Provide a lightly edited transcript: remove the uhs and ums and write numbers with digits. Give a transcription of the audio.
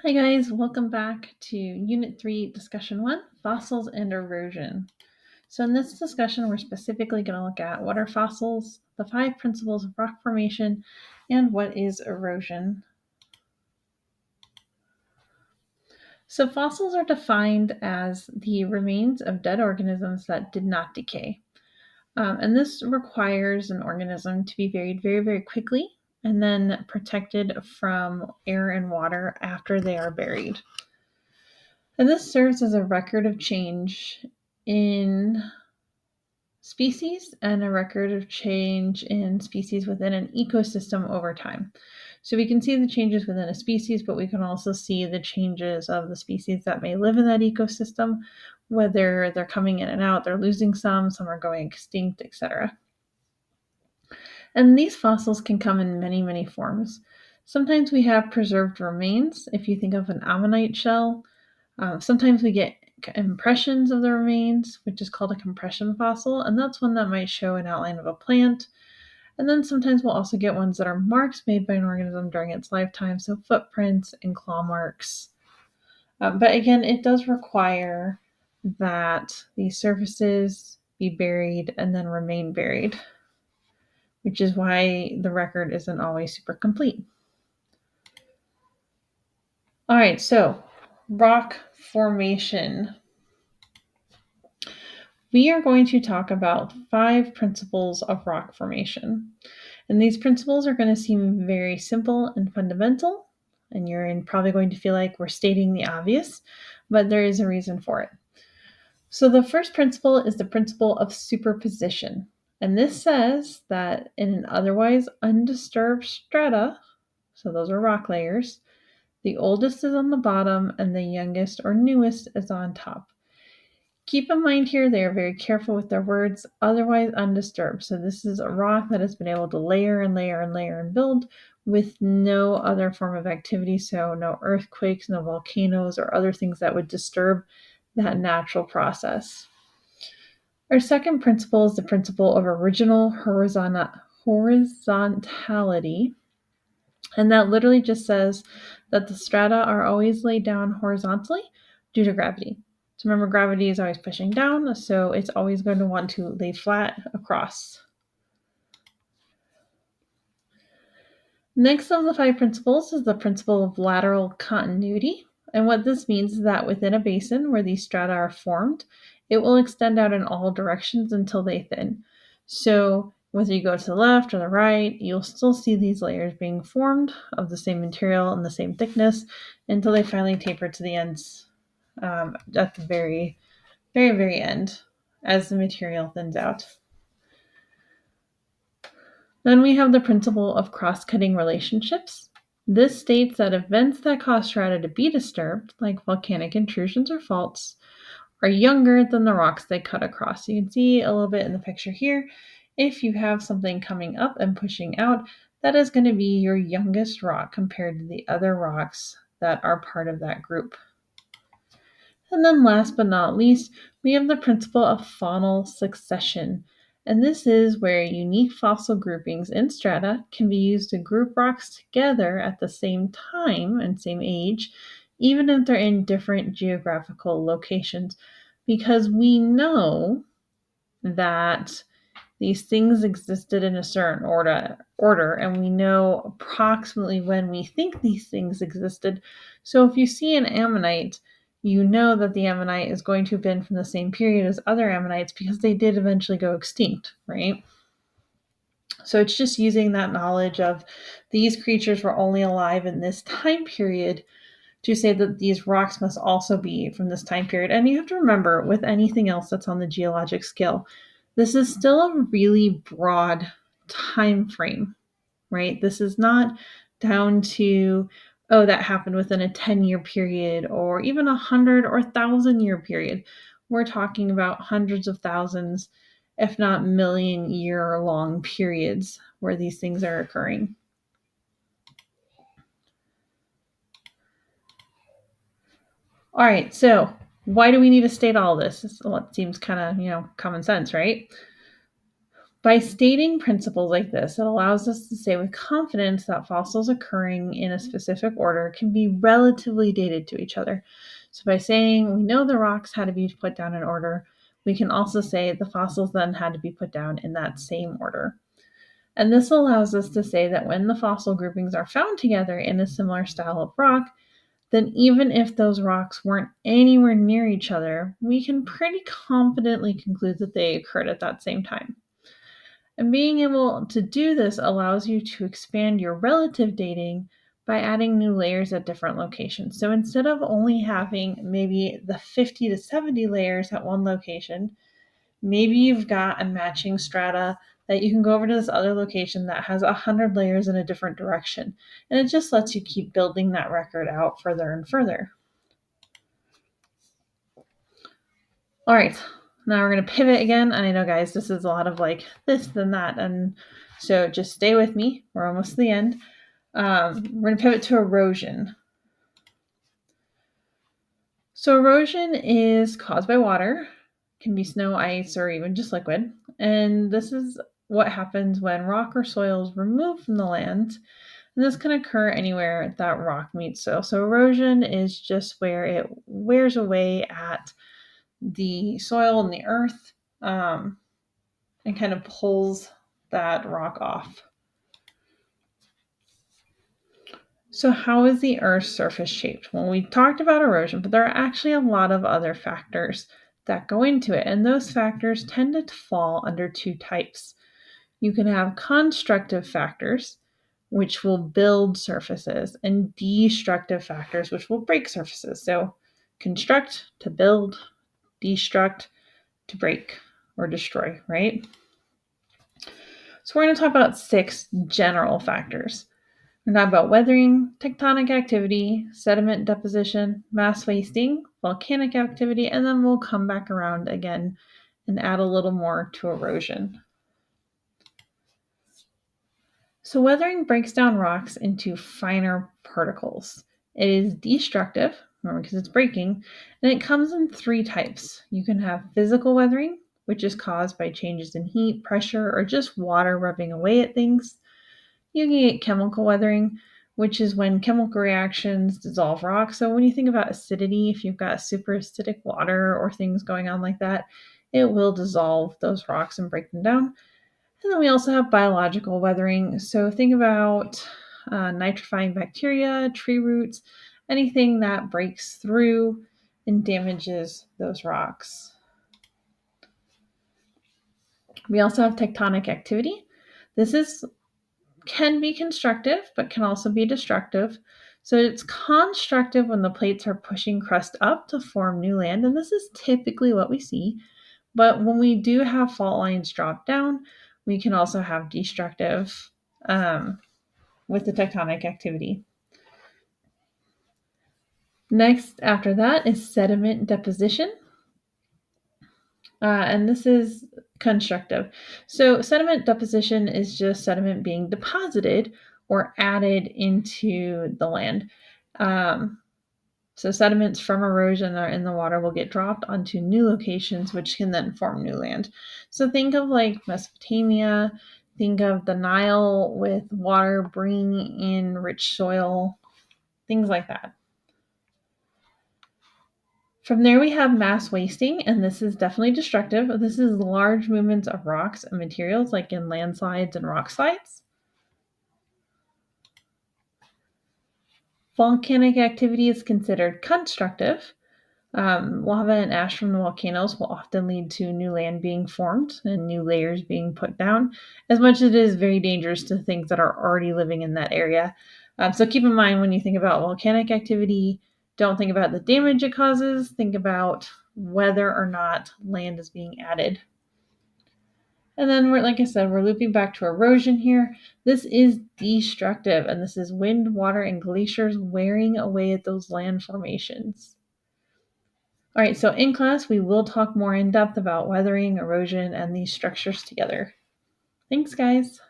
Hi guys, welcome back to Unit 3, Discussion 1, Fossils and Erosion. So in this discussion, we're specifically going to look at what are fossils, the 5 principles of rock formation, and what is erosion. So fossils are defined as the remains of dead organisms that did not decay. And this requires an organism to be buried very, very quickly and then protected from air and water after they are buried. And this serves as a record of change in species and a record of change in species within an ecosystem over time. So we can see the changes within a species, but we can also see the changes of the species that may live in that ecosystem, whether they're coming in and out, they're losing some are going extinct, etc. And these fossils can come in many, many forms. Sometimes we have preserved remains. If you think of an ammonite shell, sometimes we get impressions of the remains, which is called a compression fossil, and that's one that might show an outline of a plant. And then sometimes we'll also get ones that are marks made by an organism during its lifetime, so footprints and claw marks. But again, it does require that these surfaces be buried and then remain buried, which is why the record isn't always super complete. All right, so rock formation. We are going to talk about 5 principles of rock formation. And these principles are going to seem very simple and fundamental, and you're probably going to feel like we're stating the obvious, but there is a reason for it. So the first principle is the principle of superposition. And this says that in an otherwise undisturbed strata, so those are rock layers, the oldest is on the bottom and the youngest or newest is on top. Keep in mind here, they are very careful with their words, otherwise undisturbed. So this is a rock that has been able to layer and layer and layer and build with no other form of activity. So no earthquakes, no volcanoes, or other things that would disturb that natural process. Our second principle is the principle of original horizontality. And that literally just says that the strata are always laid down horizontally due to gravity. So remember, gravity is always pushing down, so it's always going to want to lay flat across. Next of the 5 principles is the principle of lateral continuity. And what this means is that within a basin where these strata are formed, it will extend out in all directions until they thin. So whether you go to the left or the right, you'll still see these layers being formed of the same material and the same thickness until they finally taper to the ends at the very, very, very end as the material thins out. Then we have the principle of cross-cutting relationships. This states that events that cause strata to be disturbed, like volcanic intrusions or faults, are younger than the rocks they cut across. You can see a little bit in the picture here. If you have something coming up and pushing out, that is going to be your youngest rock compared to the other rocks that are part of that group. And then last but not least, we have the principle of faunal succession. And this is where unique fossil groupings in strata can be used to group rocks together at the same time and same age, even if they're in different geographical locations, because we know that these things existed in a certain order, and we know approximately when we think these things existed. So if you see an ammonite, you know that the ammonite is going to have been from the same period as other ammonites because they did eventually go extinct, right? So it's just using that knowledge of these creatures were only alive in this time period to say that these rocks must also be from this time period. And you have to remember, with anything else that's on the geologic scale, this is still a really broad time frame, right? This is not down to, oh, that happened within a 10-year period or even 100 or 1,000-year period. We're talking about hundreds of thousands, if not million-year-long periods where these things are occurring. All right, so why do we need to state all this? It seems kind of, common sense, right? By stating principles like this, it allows us to say with confidence that fossils occurring in a specific order can be relatively dated to each other. So by saying we know the rocks had to be put down in order, we can also say the fossils then had to be put down in that same order. And this allows us to say that when the fossil groupings are found together in a similar style of rock, then even if those rocks weren't anywhere near each other, we can pretty confidently conclude that they occurred at that same time. And being able to do this allows you to expand your relative dating by adding new layers at different locations. So instead of only having maybe the 50 to 70 layers at one location, maybe you've got a matching strata that you can go over to this other location that has 100 layers in a different direction. And it just lets you keep building that record out further and further. All right, now we're going to pivot again. And I know, guys, this is a lot of like this, then that. And so just stay with me. We're almost to the end. We're going to pivot to erosion. So erosion is caused by water, can be snow, ice, or even just liquid. And this is what happens when rock or soil is removed from the land. And this can occur anywhere that rock meets soil. So erosion is just where it wears away at the soil and the earth and kind of pulls that rock off. So how is the Earth's surface shaped? Well, we talked about erosion, but there are actually a lot of other factors that go into it, and those factors tend to fall under two types. You can have constructive factors, which will build surfaces, and destructive factors, which will break surfaces. So construct to build, destruct to break or destroy, right? So we're going to talk about 6 general factors. We're talking about weathering, tectonic activity, sediment deposition, mass wasting, volcanic activity, and then we'll come back around again and add a little more to erosion. So weathering breaks down rocks into finer particles. It is destructive, remember, because it's breaking, and it comes in 3 types. You can have physical weathering, which is caused by changes in heat, pressure, or just water rubbing away at things. You can get chemical weathering, which is when chemical reactions dissolve rock. So when you think about acidity, if you've got super acidic water or things going on like that, it will dissolve those rocks and break them down. And then we also have biological weathering. So think about nitrifying bacteria, tree roots, anything that breaks through and damages those rocks. We also have tectonic activity. This can be constructive, but can also be destructive. So it's constructive when the plates are pushing crust up to form new land, and this is typically what we see. But when we do have fault lines drop down, we can also have destructive with the tectonic activity. Next, after that, is sediment deposition. And this is constructive. So sediment deposition is just sediment being deposited or added into the land. So sediments from erosion or in the water will get dropped onto new locations, which can then form new land. So think of like Mesopotamia, think of the Nile with water bringing in rich soil, things like that. From there, we have mass wasting, and this is definitely destructive. This is large movements of rocks and materials, like in landslides and rock slides. Volcanic activity is considered constructive. Lava and ash from the volcanoes will often lead to new land being formed and new layers being put down, as much as it is very dangerous to things that are already living in that area. So keep in mind when you think about volcanic activity, don't think about the damage it causes, think about whether or not land is being added. And then like I said, we're looping back to erosion here. This is destructive, and this is wind, water, and glaciers wearing away at those land formations. All right, so in class, we will talk more in depth about weathering, erosion, and these structures together. Thanks, guys.